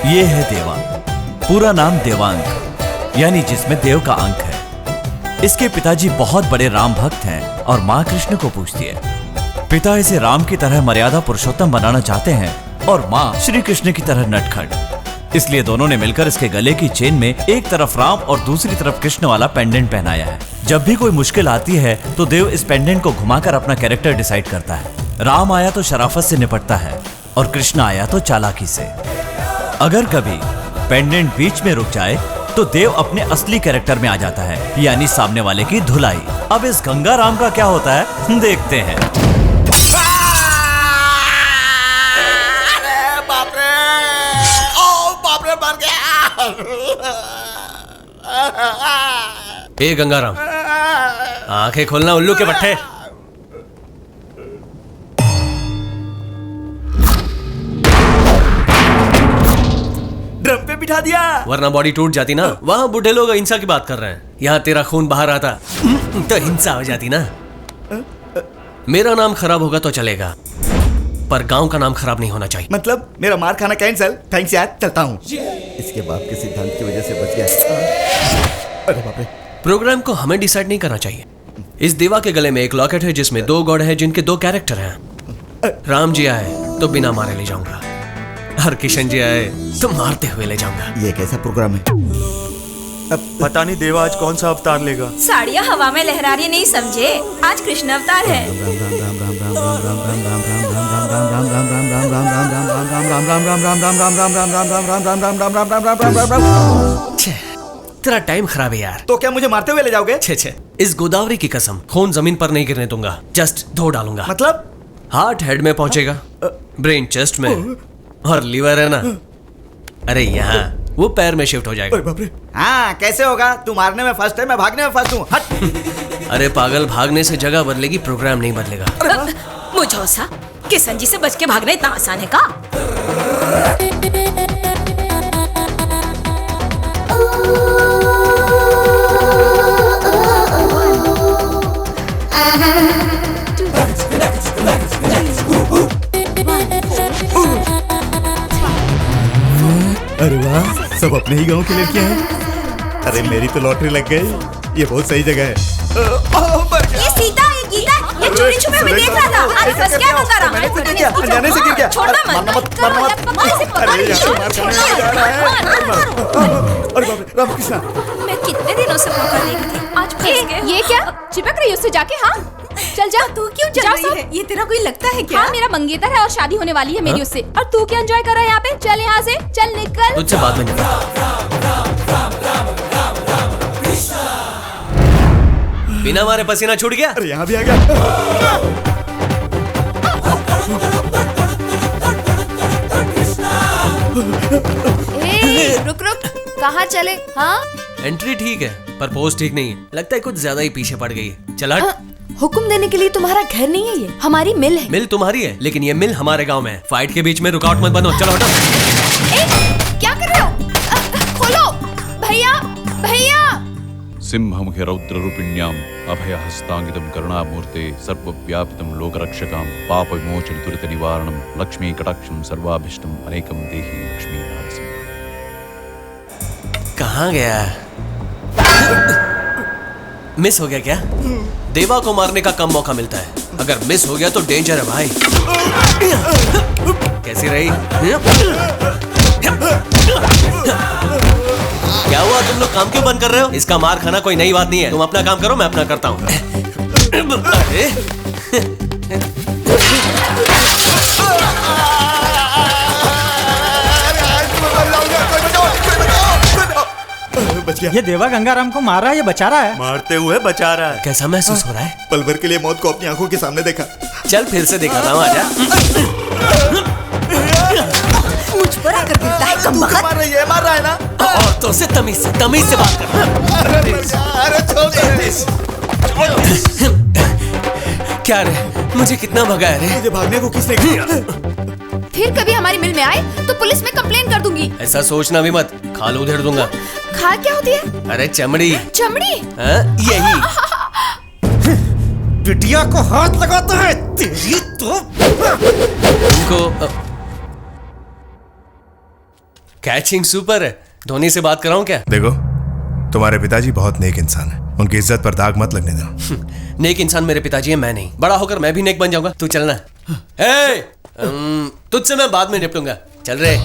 ये है देवा, पूरा नाम देवांग, यानी जिसमें देव का अंक है। इसके पिताजी बहुत बड़े राम भक्त हैं और माँ कृष्ण को पूजती है। पिता इसे राम की तरह मर्यादा पुरुषोत्तम बनाना चाहते हैं और माँ श्री कृष्ण की तरह नटखट। इसलिए दोनों ने मिलकर इसके गले की चेन में एक तरफ राम और दूसरी तरफ कृष्ण वाला पेंडेंट पहनाया है। जब भी कोई मुश्किल आती है तो देव इस पेंडेंट को घुमाकर अपना कैरेक्टर डिसाइड करता है। राम आया तो शराफत से निपटता है और कृष्ण आया तो चालाकी से। अगर कभी पेंडेंट बीच में रुक जाए तो देव अपने असली कैरेक्टर में आ जाता है, यानी सामने वाले की धुलाई। अब इस गंगा राम का क्या होता है देखते हैं। अरे बाप रे, ओ बाप रे, मर गया। ए गंगाराम, आंखें खोलना उल्लू के पट्टे। ड्रम पे बिठा दिया, वरना बॉडी टूट जाती ना। वहाँ बूढ़े लोग अहिंसा की बात कर रहे हैं, यहाँ तेरा खून बाहर आता तो हिंसा हो जाती ना। मेरा नाम खराब होगा तो चलेगा, पर गांव का नाम खराब नहीं होना चाहिए। मतलब मेरा मार खाना कैंसल। थैंक्स यार, चलता हूँ। इसके बाप के सिद्धांत की वजह से बच गया। अरे बाप रे। प्रोग्राम को हमें डिसाइड नहीं करना चाहिए। इस देवा के गले में एक लॉकेट है जिसमें 2 गॉड है जिनके 2 कैरेक्टर हैं। राम जी आए तो बिना मारे ले जाऊंगा, और किशन जी आए तो मारते हुए ले जाऊंगा। ये कैसा प्रोग्राम है? अब पता नहीं देवा आज कौन सा अवतार लेगा। साड़ियाँ हवा में लहरा रही नहीं समझे, आज कृष्ण अवतार है। तेरा टाइम खराब है यार। तो क्या मुझे मारते हुए ले जाओगे? छे, इस गोदावरी की कसम, खून जमीन पर नहीं गिरने दूंगा, जस्ट धो डालूंगा। मतलब हार्ट हेड में पहुंचेगा, ब्रेन चेस्ट में, और लीवर है ना, अरे यहाँ वो पैर में शिफ्ट हो जाएगा। बाप रे। हाँ, कैसे होगा? तू मारने में फर्स्ट है, मैं भागने में फर्स्ट हूँ। हट। अरे पागल, भागने से जगह बदलेगी, प्रोग्राम नहीं बदलेगा। मुझौसा, किशन जी से बच के भागना इतना आसान है का? अरे वाह, सब अपने ही गांव की लड़कियां हैं। अरे मेरी तो लॉटरी लग गई। ये बहुत सही जगह है। ये सीता, ये गीता, ये चोरी छुपे में देख रहा था। अरे फंस गया गंगाराम। मैंने कुछ नहीं किया, अनजाने से गिर गया। छोड़ना मत, मारना मत, मारना मत। अरे यार, मार खाने जा रहा है। अरे बाप रे, रामकृष्ण। मैं कितने दिनों से मौका दे रही थी, आज फंस गए। ये क्या चिपक रही है उससे जाके? हाँ चल जा। तू क्यों चल रही है? ये तेरा कोई लगता है क्या? हाँ, मेरा मंगेतर है और शादी होने वाली है मेरी उससे। और तू क्या एंजॉय कर रहा है यहाँ पे? चल यहाँ से, चल निकल। तुझसे बात नहीं। बिना मारे पसीना छूट गया। अरे यहाँ भी आ गया। रुक रुक, कहाँ चले? हाँ एंट्री ठीक है पर पोस्ट ठीक नहीं है, लगता है कुछ ज्यादा ही पीछे पड़ गई है। चल हट। हुक्म देने के लिए तुम्हारा घर नहीं है, ये हमारी मिल है। मिल तुम्हारी है, लेकिन ये मिल हमारे गांव में है। फाइट के बीच में रुकावट मत बनो, चलो हटो। क्या कर रहे हो? खोलो भैया, भैया। सिंहं रौद्ररूपिण्याम् अभयहस्तांगितं करुणामूर्ते सर्वव्यापितं लोकरक्षकां पापविमोचन दुरित निवारणं लक्ष्मी कटाक्षं सर्वाभीष्टं अनेकं देहि लक्ष्मी नारसिंह। कहाँ गया? मिस हो गया क्या? देवा को मारने का कम मौका मिलता है, अगर मिस हो गया तो डेंजर है भाई। कैसी रही? क्या हुआ, तुम लोग काम क्यों बंद कर रहे हो? इसका मार खाना कोई नई बात नहीं है, तुम अपना काम करो, मैं अपना करता हूँ। बच गया। ये देवा गंगाराम को मार रहा है, ये बचा रहा है। मारते हुए बचा रहा है। कैसा महसूस हो रहा है? पल भर के लिए मौत को अपनी आंखों के सामने देखा। चल फिर से दिखाता हूँ, आजा। मुझ पर आकर गिरता है कमबख्त। मार रहा है ना? औरतों से तमीज से बात कर। अरे क्या रे, मुझे कितना भगाया रे? मुझे भागने को किसने कहा? फिर कभी हमारी मिल में आए तो पुलिस में कंप्लेन कर दूंगी। ऐसा सोचना भी मत, खाल उधेड़ दूंगा। खाल क्या होती है? अरे चमड़ी। चमड़ी? हाँ, यही। बिटिया को हाथ लगाता है तेरी तो। तुमको कैचिंग सुपर है। धोनी से बात कराऊं क्या? देखो, तुम्हारे पिताजी बहुत नेक इंसान है, उनकी इज्जत पर दाग मत लगने दो। नेक इंसान मेरे पिताजी है, मैं नहीं। बड़ा होकर मैं भी नेक बन जाऊंगा, तू चलना। तुझसे मैं बाद में निपटूंगा, चल रे।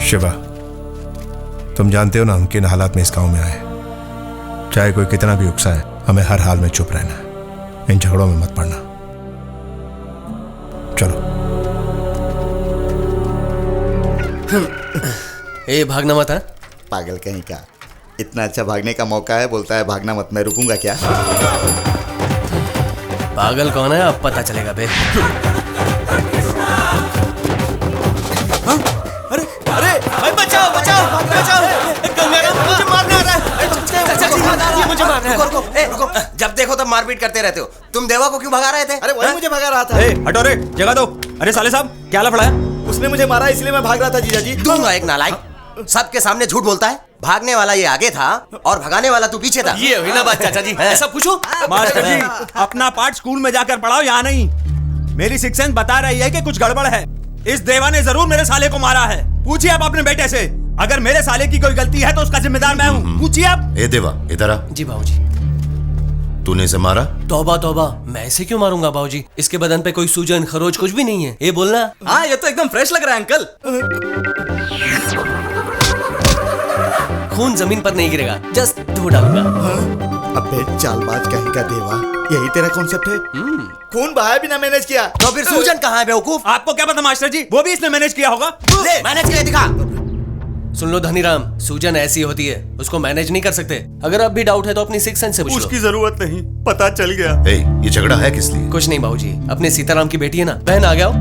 शिवा, तुम जानते हो ना हम किन हालात में इस गांव में आए। चाहे कोई कितना भी उकसाए, हमें हर हाल में चुप रहना, इन झगड़ों में मत पड़ना। चलो। ए, भागना मत। पागल कहीं का, इतना अच्छा भागने का मौका है, बोलता है भागना मत। मैं रुकूंगा क्या? पागल कौन है अब पता चलेगा बे। अरे बचाओ बचाओ बचाओ, गंगाराम मुझे मारने आ रहा है। चाचा मुझे मारना है। रुको, जब देखो तब मारपीट करते रहते हो। तुम देवा को क्यों भगा रहे थे? अरे वही मुझे भगा रहा था। हटो रे, जगह दो। अरे साले साहब, क्या लफड़ा है? उसने मुझे मारा इसलिए मैं भाग रहा था जीजा जी। दूंगा एक नालायक, सबके सामने झूठ बोलता है। भागने वाला ये आगे था और भगाने वाला तू पीछे था। ये हुई ना बात चाचा जी, ऐसा पूछो। मास्टर जी, अपना पाठ स्कूल में जाकर पढ़ाओ, यहाँ नहीं। मेरी सिक्स सेंस बता रही है कि कुछ गड़बड़ है। इस देवा ने जरूर मेरे साले को मारा है। पूछिए आप अपने बेटे से, अगर मेरे साले की कोई गलती है तो उसका जिम्मेदार मैं हूँ। पूछिए आप। ए देवा, इधर आ। जी बाबूजी। तूने इसे मारा? तौबा तौबा, मैं इसे क्यों मारूंगा बाबूजी? इसके बदन पे कोई सूजन खरोच कुछ भी नहीं है। ये बोलना। हाँ, ये तो एकदम फ्रेश लग रहा है अंकल। खून जमीन पर नहीं गिरेगा, जस्ट धो डालूंगा। अबे चालबाज कहीं का देवा, यही तेरा कॉन्सेप्ट है? खून बहाया बिना मैनेज किया तो फिर सूजन कहाँ है बेवकूफ? आपको क्या पता मास्टर जी, वो भी इसने मैनेज किया होगा। ले मैनेज करके दिखा। सुन लो धनीराम, सूजन ऐसी होती है, उसको मैनेज नहीं कर सकते। अगर अब भी डाउट है तो अपनी सिक्स सेंस से पूछ लो। उसकी जरूरत नहीं, पता चल गया। ए, ये झगड़ा है किस लिए? कुछ नहीं बाबूजी, अपने सीताराम की बेटी है ना, बहन आ गया हो।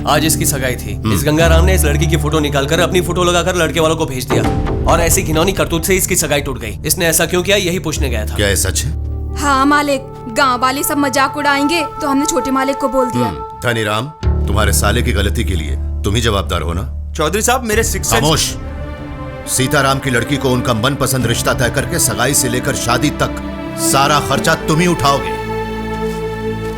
आज इसकी सगाई थी। इस गंगाराम ने इस लड़की की फोटो निकालकर अपनी फोटो लगाकर लड़के वालों को भेज दिया, और ऐसी घिनौनी करतूत से इसकी सगाई टूट गई। इसने ऐसा क्यों किया, यही पूछने गया था। क्या ये सच है? हाँ मालिक, गांव वाले सब मजाक उड़ाएंगे तो हमने छोटे मालिक को बोल दिया। धनीराम, तुम्हारे साले की गलती के लिए तुम ही जवाबदार हो ना? चौधरी साहब, मेरे सिक्स सेंस। खामोश। सीताराम की लड़की को उनका मनपसंद रिश्ता तय करके सगाई से लेकर शादी तक सारा खर्चा तुम ही उठाओगे।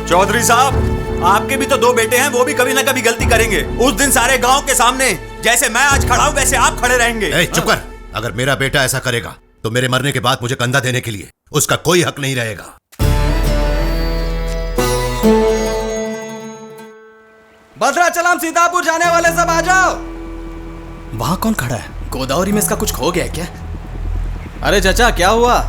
चौधरी साहब, आपके भी तो दो बेटे हैं, वो भी कभी ना कभी गलती करेंगे। उस दिन सारे गांव के सामने जैसे मैं आज खड़ा हूं वैसे आप खड़े रहेंगे। ए, चुप कर। अगर मेरा बेटा ऐसा करेगा तो मेरे मरने के बाद मुझे कंधा देने के लिए उसका कोई हक नहीं रहेगा। भद्राचलम सीतापुर जाने वाले सब आ जाओ। वहां कौन खड़ा है? गोदावरी में इसका कुछ खो गया है क्या? अरे चाचा, क्या हुआ?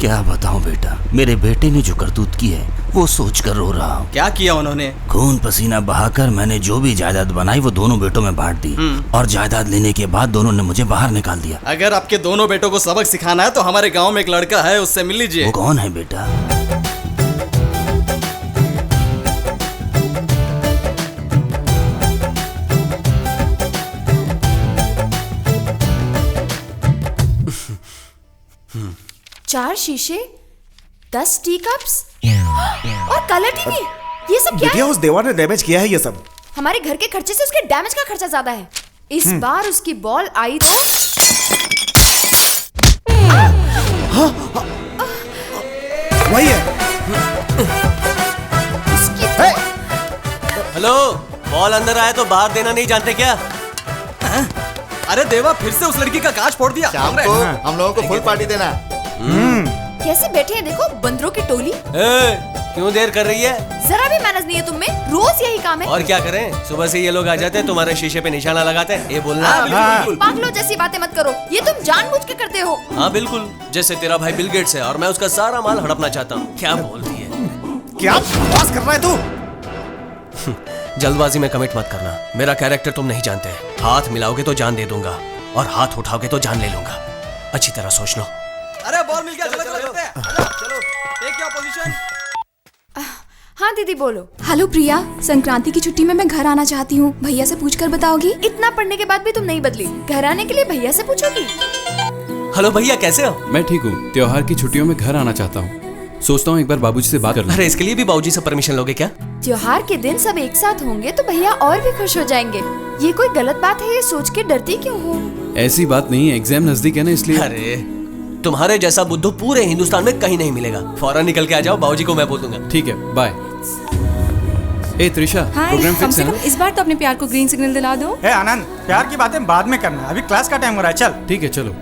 क्या बताऊं बेटा, मेरे बेटे ने जो करतूत की है वो सोच कर रो रहा हूँ। क्या किया उन्होंने? खून पसीना बहाकर मैंने जो भी जायदाद बनाई वो दोनों बेटों में बांट दी, और जायदाद लेने के बाद दोनों ने मुझे बाहर निकाल दिया। अगर आपके दोनों बेटों को सबक सिखाना है तो हमारे गांव में एक लड़का है, उससे मिल लीजिए। वो कौन है बेटा? चार शीशे, 10 टी कप्स और कलर टीवी, ये सब क्या है? उस देवा ने डैमेज किया है ये सब। हमारे घर के खर्चे से उसके डैमेज का खर्चा ज्यादा है। इस बार उसकी बॉल आई तो वही है। हेलो, बॉल अंदर आया तो बाहर देना नहीं जानते क्या? अरे देवा, फिर से उस लड़की का कांच फोड़ दिया। शाम को हम लोगों को फुल पार्टी देना। कैसे बैठे हैं देखो, बंदरों की टोली। क्यों देर कर रही है? जरा भी मैनेज नहीं है तुम में, रोज यही काम है। और क्या करें, सुबह से ये लोग आ जाते हैं, तुम्हारे शीशे पे निशाना लगाते हैं। ये बोलना। पागलों जैसी बातें मत करो, ये तुम जानबूझ के करते हो। हाँ बिल्कुल, जैसे तेरा भाई बिल गेट्स है और मैं उसका सारा माल हड़पना चाहता हूँ। क्या बोलती है? क्या बकवास कर रहा है तू? जल्दबाजी में कमिट मत करना, मेरा कैरेक्टर तुम नहीं जानते। हाथ मिलाओगे तो जान दे दूंगा, और हाथ उठाओगे तो जान ले लूंगा। अच्छी तरह सोच लो। अरे बॉल मिल गया, चलो चलो, टेक योर पोजीशन। हाँ दीदी बोलो। हेलो प्रिया, संक्रांति की छुट्टी में मैं घर आना चाहती हूँ, भैया से पूछ कर बताओगी? इतना पढ़ने के बाद भी तुम नहीं बदली, घर आने के लिए भैया से पूछोगी? हेलो भैया, कैसे हो? मैं ठीक हूँ, त्योहार की छुट्टियों में घर आना चाहता हूँ। सोचता हूँ एक बार बाबूजी से बात कर लूं। अरे इसके लिए भी बाबूजी से परमिशन लोगे क्या? त्योहार के दिन सब एक साथ होंगे तो भैया और भी खुश हो जाएंगे। ये कोई गलत बात है, ये सोच के डरती क्यों हो? ऐसी बात नहीं है, एग्जाम नजदीक है ना इसलिए। अरे तुम्हारे जैसा बुद्धू पूरे हिंदुस्तान में कहीं नहीं मिलेगा। फौरन निकल के आ जाओ, बाबूजी को मैं बोल दूंगा। ठीक है, बाय। ए त्रिशा, हाय, प्रोग्राम कम फिक्स से है कम ना? इस बार तो अपने प्यार को ग्रीन सिग्नल दिला दो। ए आनंद, प्यार की बातें बाद में करना, अभी क्लास का टाइम हो रहा है, चल। ठीक है, चलो।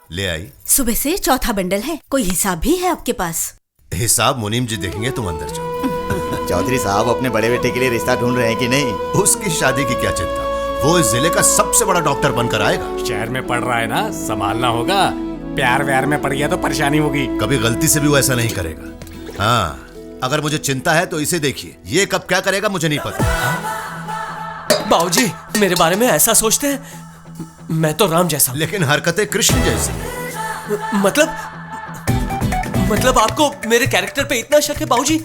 ले आई। सुबह से चौथा बंडल है, कोई हिसाब भी है आपके पास? हिसाब मुनीम जी देखेंगे, तुम अंदर जाओ। चौधरी साहब अपने बड़े बेटे के लिए रिश्ता ढूंढ रहे हैं कि नहीं? उसकी शादी की क्या चिंता, वो इस जिले का सबसे बड़ा डॉक्टर बनकर आएगा। शहर में पढ़ रहा है ना, संभालना होगा। प्यार व्यार में पड़ गया तो परेशानी होगी। कभी गलती से भी वो ऐसा नहीं करेगा। हाँ, अगर मुझे चिंता है तो इसे देखिए, ये कब क्या करेगा मुझे नहीं पता। बाबूजी मेरे बारे में ऐसा सोचते हैं? मैं तो राम जैसा हूं। लेकिन हरकतें कृष्ण जैसी। मतलब आपको मेरे कैरेक्टर पे इतना शक है बाबूजी?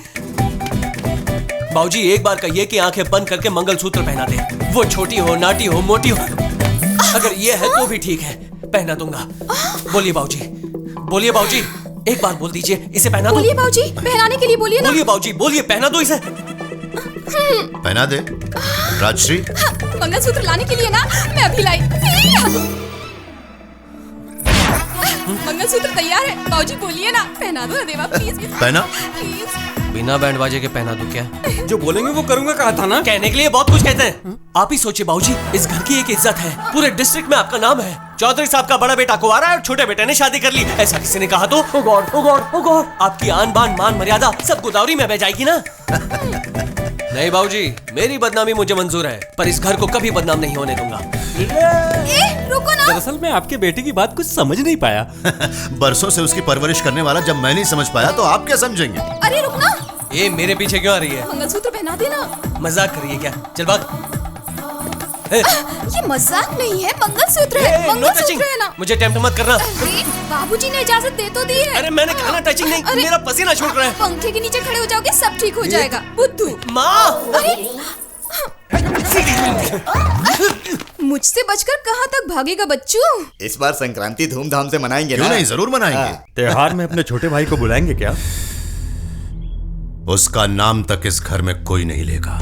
बाबूजी एक बार कहिए कि आंखें बंद करके मंगलसूत्र पहना दे, वो छोटी हो, नाटी हो, मोटी हो, अगर ये है तो भी ठीक है, पहना दूंगा। बोलिए बाबूजी, बोलिए बाबूजी, एक बार बोल दीजिए, इसे पहना दो। बोलिए बाबूजी, पहनाने के लिए बोलिए ना। बोलिए बाबूजी, बोलिए, पहना दो इसे। पहना दे राजश्री। मंगलसूत्र लाने के लिए ना, मैं अभी लाई। मंगलसूत्र तैयार है बाबूजी, बोलिए ना, पहना दो ना देवा, प्लीज पहना। प्लीज। बिना बैंड बाजे के पहना दूं क्या? जो बोलेंगे वो करूंगा, कहा था ना। कहने के लिए बहुत कुछ कहते हैं। आप ही सोचिए बाबूजी, इस घर की एक इज्जत है, पूरे डिस्ट्रिक्ट में आपका नाम है। चौधरी साहब का बड़ा बेटा कुंवारा है और छोटे बेटे ने शादी कर ली, ऐसा किसी ने कहा तो ओ गॉड, ओ गॉड, ओ गॉड, आपकी आन बान मान मर्यादा सब गोदावरी में बह जाएगी ना। नहीं बाबूजी, मेरी बदनामी मुझे मंजूर है, पर इस घर को कभी बदनाम नहीं होने दूंगा। रुको ना। दरअसल मैं आपके बेटे की बात कुछ समझ नहीं पाया। बरसों से उसकी परवरिश करने वाला जब मैं नहीं समझ पाया तो आप क्या समझेंगे? अरे रुकना, ये मेरे पीछे क्यों आ रही है? मंगलसूत्र पहना देना। मजाक करिए क्या? चल भाग। ये मजाक नहीं है, मंगलसूत्र है, मंगलसूत्र है ना। मुझे टेम्प्ट मत करना। अरे बाबूजी ने इजाजत दे तो दी है। अरे मैंने कहा ना टचिंग नहीं, मेरा पसीना छूट रहा है। पंखे के नीचे खड़े हो जाओगे, सब ठीक हो जाएगा। बुद्धू माँ, मुझसे बचकर कहाँ तक भागेगा बच्चू? इस बार संक्रांति धूमधाम से मनाएंगे क्यों ना? नहीं, जरूर मनाएंगे। त्योहार में अपने छोटे भाई को बुलाएंगे क्या? उसका नाम तक इस घर में कोई नहीं लेगा।